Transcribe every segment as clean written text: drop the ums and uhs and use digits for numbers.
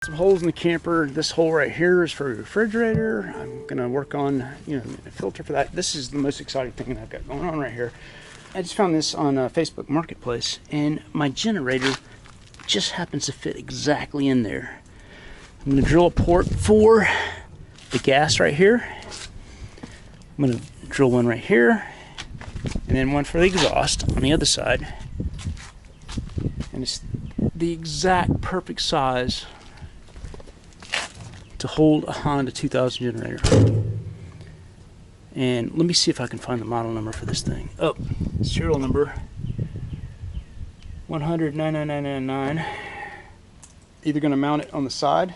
Some holes in the camper. This hole right here is for a refrigerator. I'm gonna work on, a filter for that. This is the most exciting thing that I've got going on right here. I just found this on Facebook Marketplace, and my generator just happens to fit exactly in there. I'm gonna drill a port for the gas right here. I'm gonna drill one right here, and then one for the exhaust on the other side. And it's the exact perfect size to hold a Honda 2000 generator. And let me see if I can find the model number for this thing. Oh, serial number 100-99999. Either going to mount it on the side,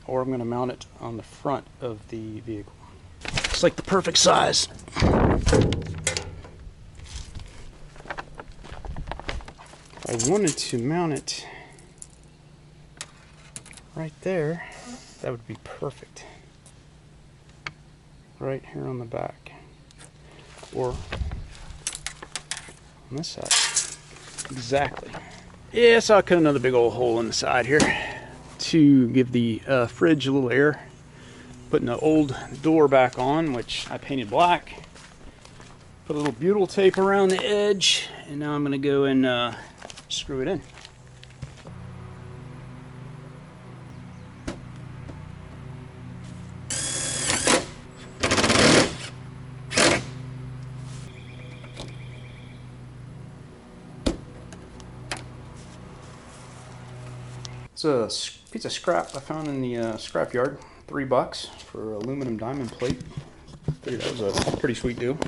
or I'm going to mount it on the front of the vehicle. It's like the perfect size. If I wanted to mount it right there, that would be perfect. Right here on the back, or on this side. Exactly. Yeah, so I cut another big old hole in the side here to give the fridge a little air. Putting the old door back on, which I painted black. Put a little butyl tape around the edge, and now I'm going to go and screw it in. It's a piece of scrap I found in the scrapyard. $3 for aluminum diamond plate. Figured that was a pretty sweet deal.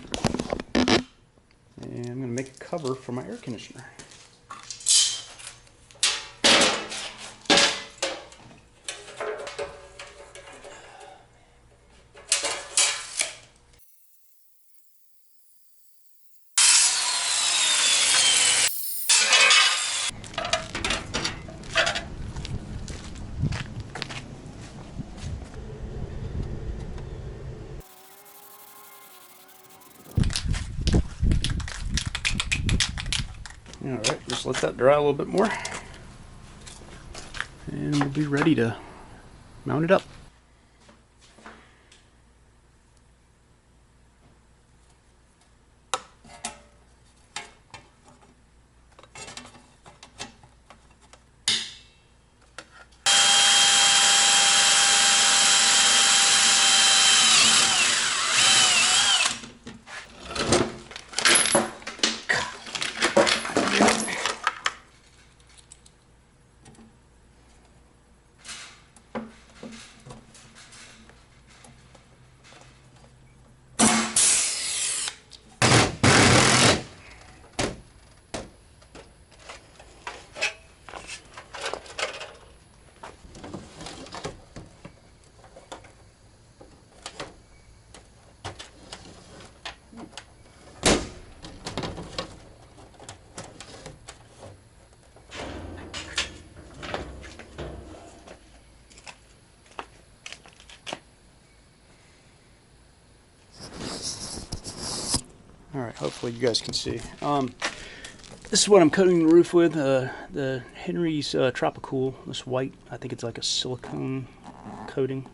And I'm going to make a cover for my air conditioner. Alright, just let that dry a little bit more. And we'll be ready to mount it up. Alright, hopefully you guys can see. This is what I'm coating the roof with. The Henry's Tropicool. This white, I think it's like a silicone coating.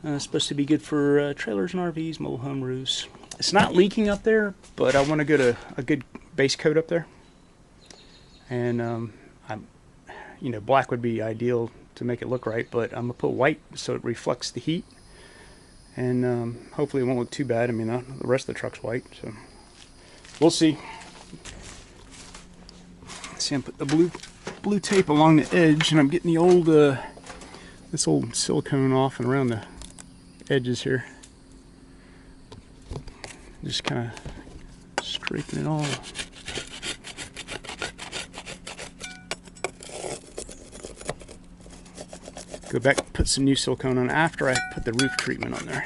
It's supposed to be good for trailers and RVs, mobile home roofs. It's not leaking up there, but I want to get a good base coat up there. And black would be ideal to make it look right, but I'm gonna put white so it reflects the heat. And hopefully it won't look too bad. I mean, the rest of the truck's white, so we'll see. See, I put the blue tape along the edge, and I'm getting the old this old silicone off and around the edges here. Just kind of scraping it all. Go back and put some new silicone on after I put the roof treatment on there.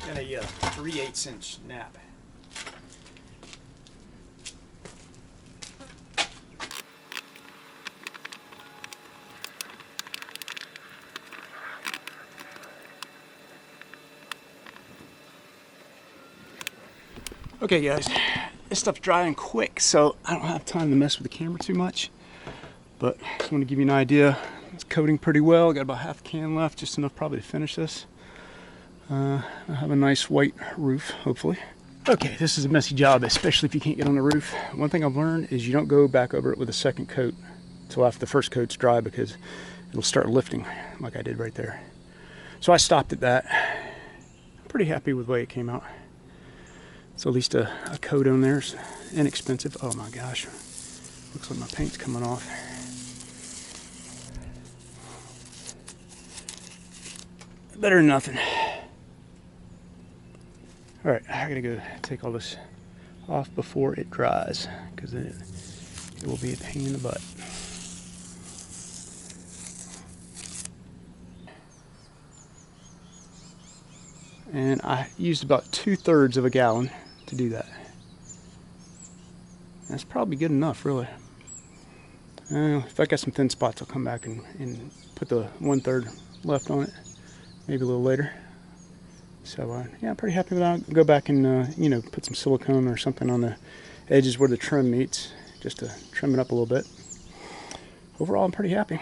Got a 3/8" nap. Okay guys, this stuff's drying quick, so I don't have time to mess with the camera too much. But I just want to give you an idea. It's coating pretty well. Got about half a can left, just enough probably to finish this. I have a nice white roof, hopefully. Okay, this is a messy job, especially if you can't get on the roof. One thing I've learned is you don't go back over it with a second coat until after the first coat's dry, because it'll start lifting like I did right there. So I stopped at that. I'm pretty happy with the way it came out. So at least a coat on there is inexpensive. Oh my gosh, looks like my paint's coming off. Better than nothing. All right, I gotta go take all this off before it dries, because it will be a pain in the butt. And I used about 2/3 of a gallon to do that. That's probably good enough, really. If I got some thin spots, I'll come back and put the 1/3 left on it, maybe a little later. So yeah, I'm pretty happy with that. I'll go back and you know, put some silicone or something on the edges where the trim meets, just to trim it up a little bit. Overall, I'm pretty happy.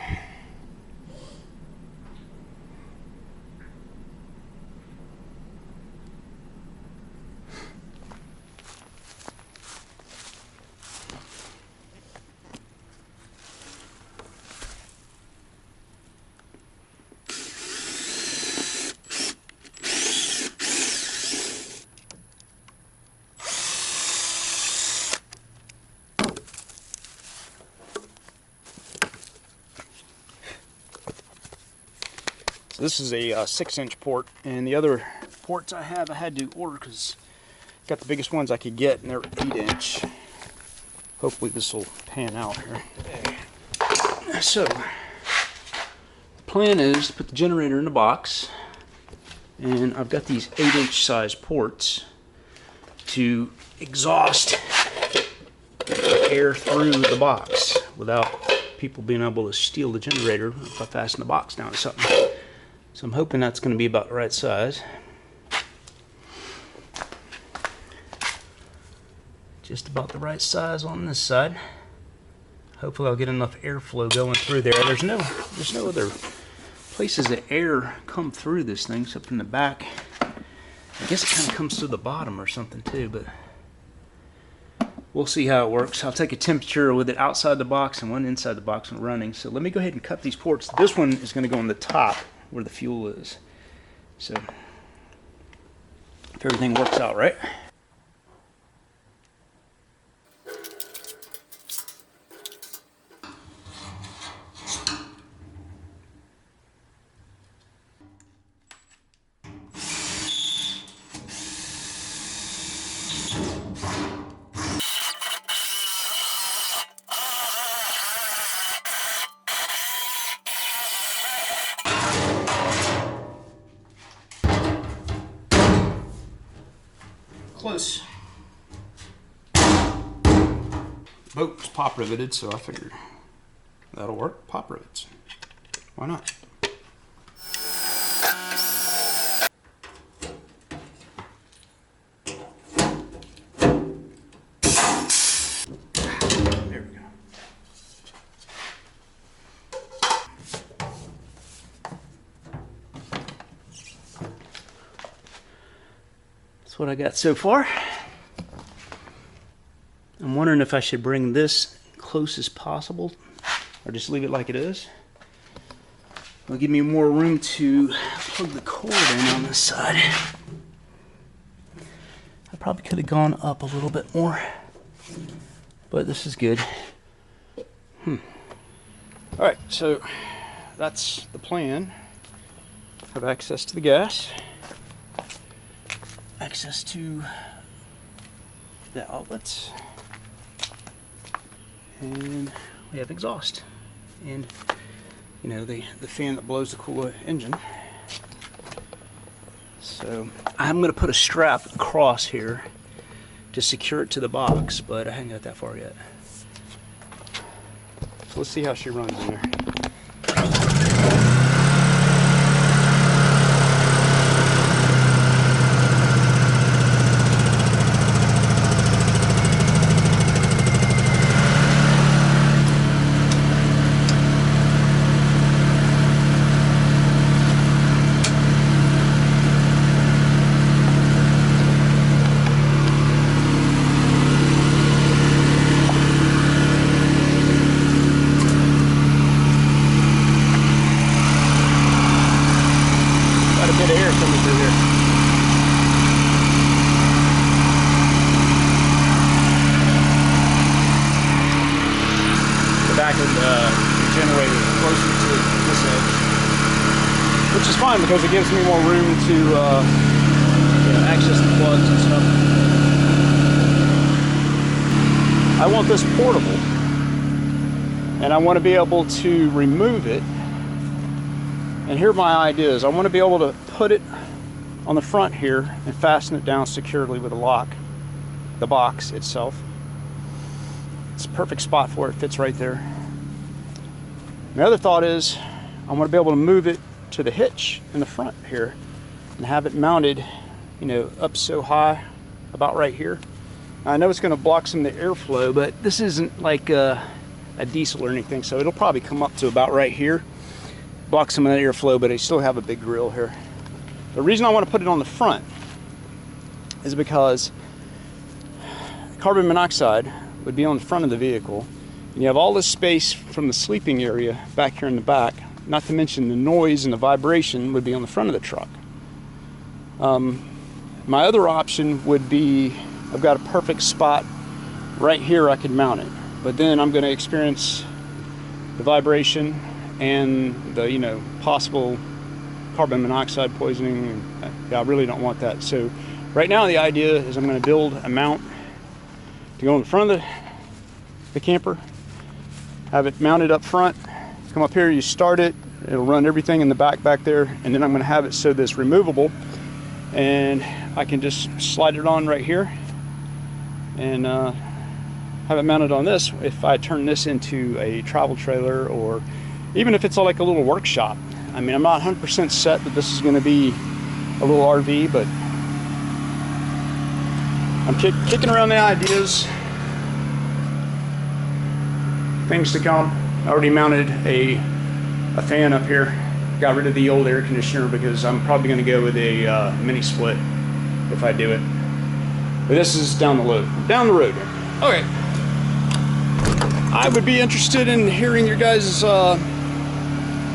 This is a 6-inch port, and the other ports I had to order because I got the biggest ones I could get, and they're 8-inch. Hopefully this will pan out here. So, the plan is to put the generator in the box, and I've got these 8-inch size ports to exhaust air through the box without people being able to steal the generator if I fasten the box down to something. So I'm hoping that's going to be about the right size. Just about the right size on this side. Hopefully I'll get enough airflow going through there. There's no other places that air come through this thing except from the back. I guess it kind of comes through the bottom or something too, but we'll see how it works. I'll take a temperature with it outside the box and one inside the box and running. So let me go ahead and cut these ports. This one is going to go on the top where the fuel is. So if everything works out right. Close. Boat was pop riveted, so I figured that'll work. Pop rivets. Why not? There we go. That's what I got so far. I'm wondering if I should bring this close as possible or just leave it like it is. It'll give me more room to plug the cord in on this side. I probably could have gone up a little bit more, but this is good. Alright, so that's the plan. Have access to the gas, access to the outlets, and we have exhaust, and you know, the fan that blows the cool engine. So I'm going to put a strap across here to secure it to the box, but I haven't got that far yet. So let's see how she runs in there. fine because it gives me more room to access the plugs and stuff. I want this portable, and I want to be able to remove it. And here are my ideas. I want to be able to put it on the front here and fasten it down securely with a lock, the box itself. It's a perfect spot for it, fits right there. My other thought is I want to be able to move it to the hitch in the front here and have it mounted, you know, up so high, about right here. I know it's going to block some of the airflow, but this isn't like a diesel or anything, so it'll probably come up to about right here, block some of the airflow, but I still have a big grill here. The reason I want to put it on the front is because carbon monoxide would be on the front of the vehicle, and you have all this space from the sleeping area back here in the back, not to mention the noise and the vibration would be on the front of the truck. My other option would be, I've got a perfect spot right here I could mount it, but then I'm going to experience the vibration and the, you know, possible carbon monoxide poisoning. Yeah, I really don't want that. So right now the idea is I'm going to build a mount to go in front of the camper, have it mounted up front, come up here, you start it, it'll run everything in the back there, and then I'm going to have it so this removable, and I can just slide it on right here and have it mounted on this if I turn this into a travel trailer, or even if it's like a little workshop. I mean, I'm not 100% set that this is going to be a little RV, but I'm kicking around the ideas, things to come. I already mounted a fan up here. Got rid of the old air conditioner because I'm probably going to go with a mini split if I do it. But this is down the road. Okay. I would be interested in hearing your guys'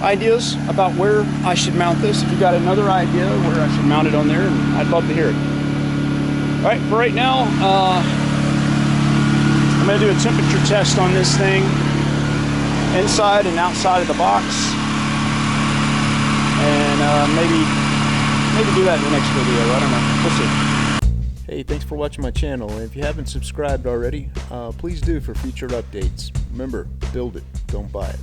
ideas about where I should mount this. If you got another idea where I should mount it on there, I'd love to hear it. All right, for right now, I'm going to do a temperature test on this thing, inside and outside of the box, and maybe do that in the next video. I don't know. We'll see. Hey, thanks for watching my channel, and if you haven't subscribed already, please do for future updates. Remember, build it, don't buy it.